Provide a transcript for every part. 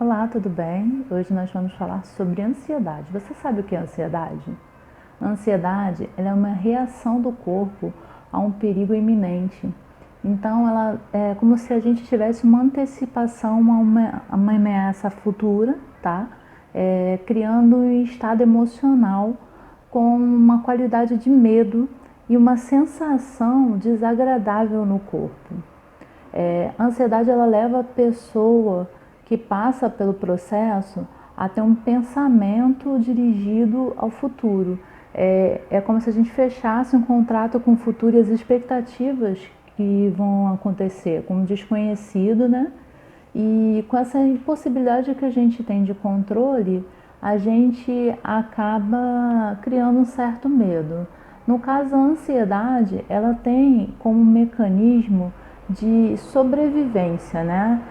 Olá, tudo bem? Hoje nós vamos falar sobre ansiedade. Você sabe o que é ansiedade? A ansiedade ela é uma reação do corpo a um perigo iminente. Então, ela é como se a gente tivesse uma antecipação a uma ameaça futura, tá? Criando um estado emocional com uma qualidade de medo e uma sensação desagradável no corpo. A ansiedade ela leva a pessoa que passa pelo processo a ter um pensamento dirigido ao futuro. É como se a gente fechasse um contrato com o futuro e as expectativas que vão acontecer com o desconhecido, né? E com essa impossibilidade que a gente tem de controle, a gente acaba criando um certo medo. No caso, a ansiedade, ela tem como mecanismo de sobrevivência, né?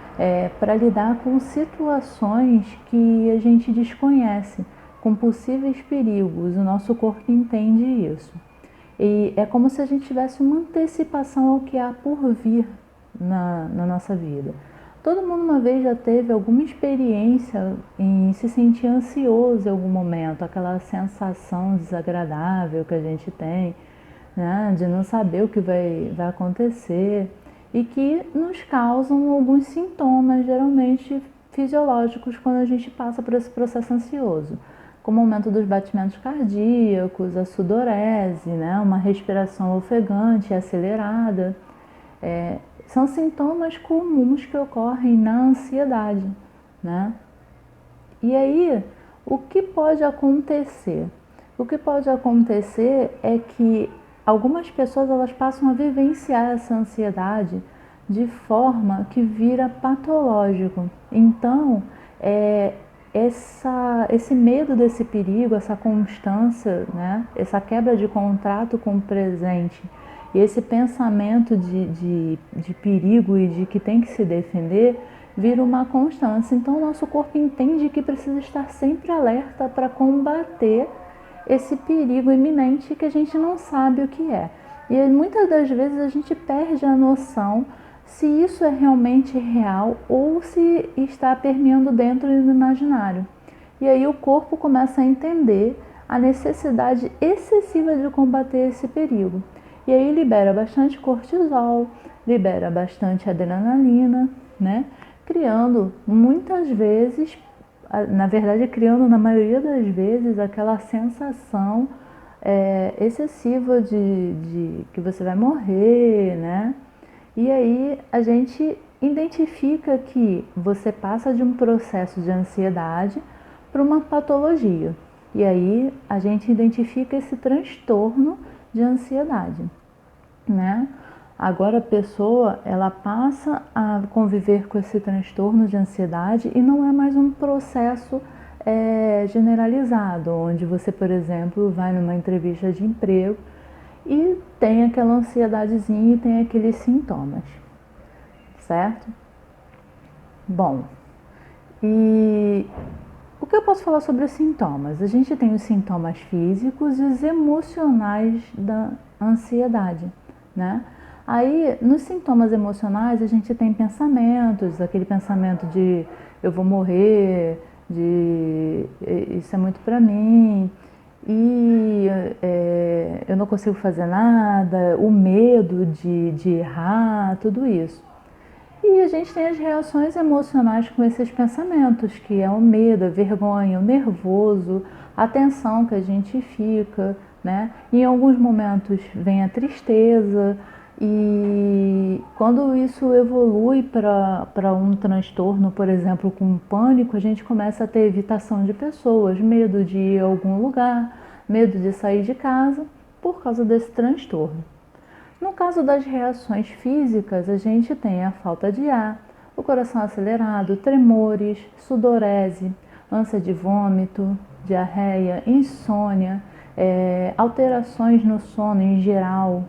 Para lidar com situações que a gente desconhece, com possíveis perigos. O nosso corpo entende isso. E é como se a gente tivesse uma antecipação ao que há por vir na nossa vida. Todo mundo uma vez já teve alguma experiência em se sentir ansioso em algum momento, aquela sensação desagradável que a gente tem, né, de não saber o que vai acontecer e que nos causam alguns sintomas, geralmente fisiológicos, quando a gente passa por esse processo ansioso, como o aumento dos batimentos cardíacos, a sudorese, né, uma respiração ofegante e acelerada. São sintomas comuns que ocorrem na ansiedade, né? E aí, o que pode acontecer? O que pode acontecer é que algumas pessoas elas passam a vivenciar essa ansiedade de forma que vira patológico. Então, esse medo desse perigo, essa constância, né? Essa quebra de contrato com o presente e esse pensamento de perigo e de que tem que se defender vira uma constância. Então, o nosso corpo entende que precisa estar sempre alerta para combater esse perigo iminente que a gente não sabe o que é. E muitas das vezes a gente perde a noção se isso é realmente real ou se está permeando dentro do imaginário. E aí o corpo começa a entender a necessidade excessiva de combater esse perigo. E aí libera bastante cortisol, libera bastante adrenalina, né? Criando muitas vezes, na verdade criando na maioria das vezes aquela sensação excessiva de que você vai morrer, né? E aí a gente identifica que você passa de um processo de ansiedade para uma patologia. E aí a gente identifica esse transtorno de ansiedade, né? Agora a pessoa ela passa a conviver com esse transtorno de ansiedade e não é mais um processo generalizado, onde você, por exemplo, vai numa entrevista de emprego e tem aquela ansiedadezinha e tem aqueles sintomas, certo? Bom, e o que eu posso falar sobre os sintomas? A gente tem os sintomas físicos e os emocionais da ansiedade, né? Aí, nos sintomas emocionais, a gente tem pensamentos, aquele pensamento de eu vou morrer, de isso é muito pra mim, e eu não consigo fazer nada, o medo de errar, tudo isso. E a gente tem as reações emocionais com esses pensamentos, que é o medo, a vergonha, o nervoso, a tensão que a gente fica, né? E em alguns momentos vem a tristeza, e quando isso evolui para um transtorno, por exemplo, com pânico, a gente começa a ter evitação de pessoas, medo de ir a algum lugar, medo de sair de casa, por causa desse transtorno. No caso das reações físicas, a gente tem a falta de ar, o coração acelerado, tremores, sudorese, ânsia de vômito, diarreia, insônia, alterações no sono em geral,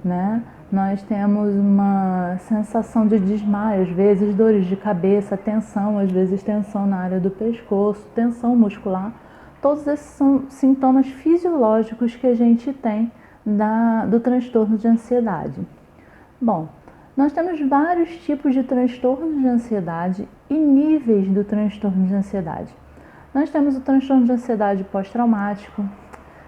né? Nós temos uma sensação de desmaio, às vezes dores de cabeça, tensão, às vezes tensão na área do pescoço, tensão muscular. Todos esses são sintomas fisiológicos que a gente tem do transtorno de ansiedade. Bom, nós temos vários tipos de transtornos de ansiedade e níveis do transtorno de ansiedade. Nós temos o transtorno de ansiedade pós-traumático,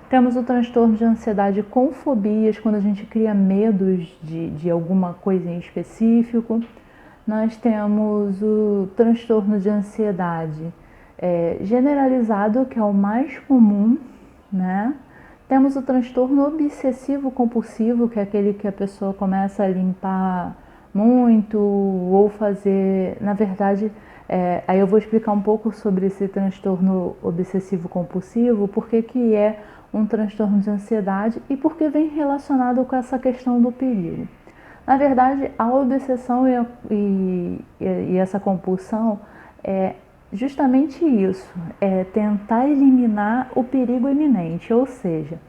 temos o transtorno de ansiedade com fobias, quando a gente cria medos de alguma coisa em específico. Nós temos o transtorno de ansiedade generalizado, que é o mais comum, né? Temos o transtorno obsessivo compulsivo, que é aquele que a pessoa começa a limpar muito ou fazer, na verdade, aí eu vou explicar um pouco sobre esse transtorno obsessivo compulsivo, porque que é um transtorno de ansiedade e porque vem relacionado com essa questão do perigo. Na verdade, a obsessão e essa compulsão é justamente isso, é tentar eliminar o perigo iminente, ou seja,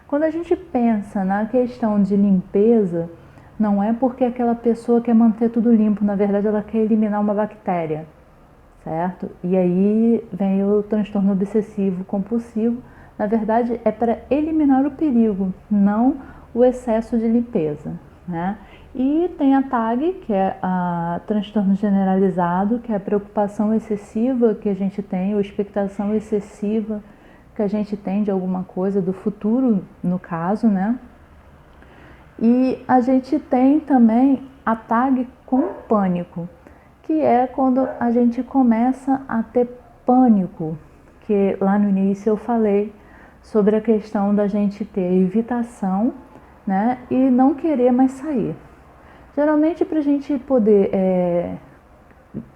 quando a gente pensa na questão de limpeza, não é porque aquela pessoa quer manter tudo limpo, na verdade ela quer eliminar uma bactéria, certo? E aí vem o transtorno obsessivo compulsivo, na verdade é para eliminar o perigo, não o excesso de limpeza, né? E tem a TAG, que é a transtorno generalizado, que é a preocupação excessiva que a gente tem, ou expectação excessiva que a gente tem de alguma coisa, do futuro, no caso, né? E a gente tem também a TAG com pânico, que é quando a gente começa a ter pânico, que lá no início eu falei sobre a questão da gente ter evitação, né? E não querer mais sair. Geralmente, para a gente poder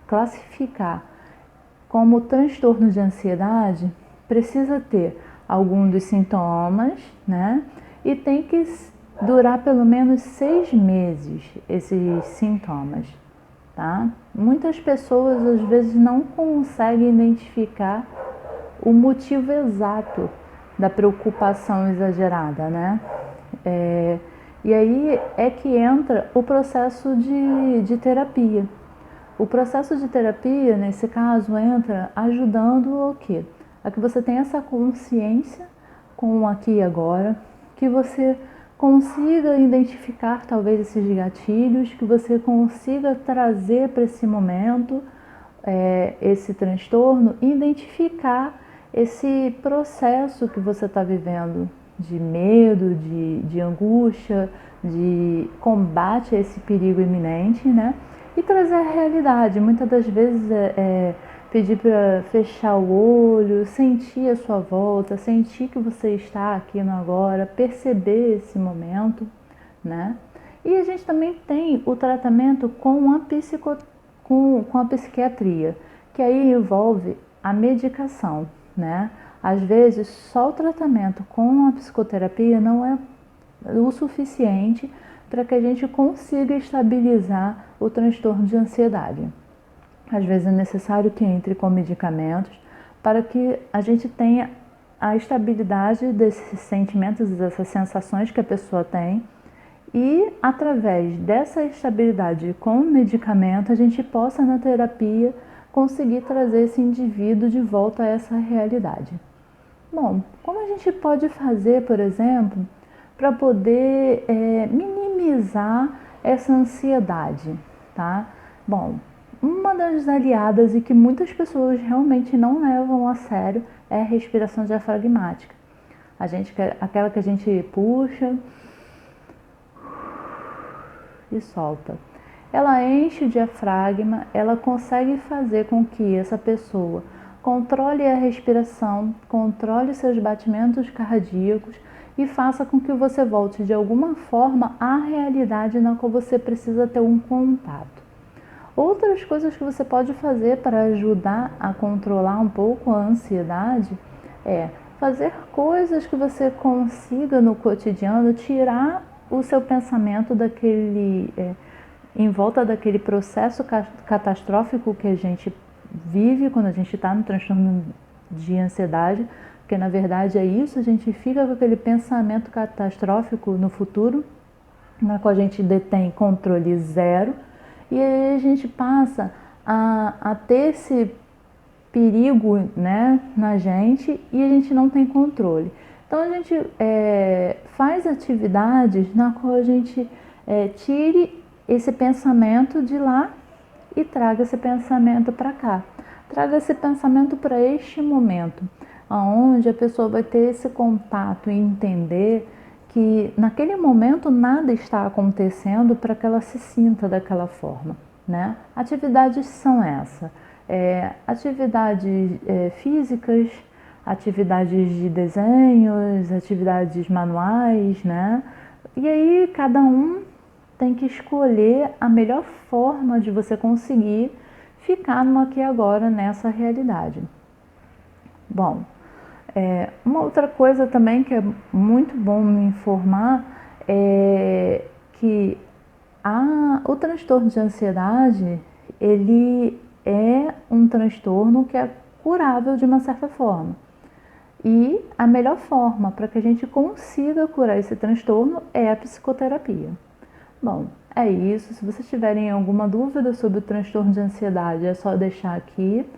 classificar como transtorno de ansiedade, precisa ter algum dos sintomas, né? E tem que durar pelo menos 6 meses esses sintomas, tá? Muitas pessoas às vezes não conseguem identificar o motivo exato da preocupação exagerada, né? E aí é que entra o processo de terapia. O processo de terapia, nesse caso, entra ajudando o quê? A que você tenha essa consciência com o aqui e agora, que você consiga identificar talvez esses gatilhos, que você consiga trazer para esse momento esse transtorno, identificar esse processo que você está vivendo de medo, de angústia, de combate a esse perigo iminente, né? E trazer a realidade. Muitas das vezes pedir para fechar o olho, sentir a sua volta, sentir que você está aqui no agora, perceber esse momento, né? E a gente também tem o tratamento com a psiquiatria, que aí envolve a medicação, né? Às vezes, só o tratamento com a psicoterapia não é o suficiente para que a gente consiga estabilizar o transtorno de ansiedade. Às vezes é necessário que entre com medicamentos para que a gente tenha a estabilidade desses sentimentos, dessas sensações que a pessoa tem e, através dessa estabilidade com o medicamento, a gente possa, na terapia, conseguir trazer esse indivíduo de volta a essa realidade. Bom, como a gente pode fazer, por exemplo, para poder minimizar essa ansiedade, tá? Bom, uma das aliadas e que muitas pessoas realmente não levam a sério é a respiração diafragmática. Aquela que a gente puxa e solta. Ela enche o diafragma, ela consegue fazer com que essa pessoa controle a respiração, controle seus batimentos cardíacos e faça com que você volte de alguma forma à realidade na qual você precisa ter um contato. Outras coisas que você pode fazer para ajudar a controlar um pouco a ansiedade é fazer coisas que você consiga no cotidiano tirar o seu pensamento em volta daquele processo catastrófico que a gente vive quando a gente está no transtorno de ansiedade, porque na verdade é isso, a gente fica com aquele pensamento catastrófico no futuro, na qual a gente detém controle zero, e aí a gente passa a ter esse perigo, né, na gente e a gente não tem controle. Então a gente faz atividades na qual a gente tire esse pensamento de lá e traga esse pensamento para cá. Traga esse pensamento para este momento, onde a pessoa vai ter esse contato e entender que naquele momento nada está acontecendo para que ela se sinta daquela forma, né? Atividades são essas, atividades físicas, atividades de desenhos, atividades manuais, né? E aí cada um tem que escolher a melhor forma de você conseguir ficar no aqui e agora nessa realidade. Bom, uma outra coisa também que é muito bom me informar é que o transtorno de ansiedade, ele é um transtorno que é curável de uma certa forma. E a melhor forma para que a gente consiga curar esse transtorno é a psicoterapia. Bom, é isso. Se vocês tiverem alguma dúvida sobre o transtorno de ansiedade, é só deixar aqui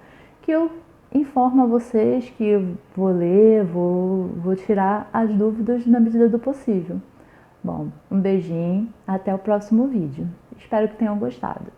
que eu informo a vocês que eu vou ler, vou tirar as dúvidas na medida do possível. Bom, um beijinho, até o próximo vídeo. Espero que tenham gostado.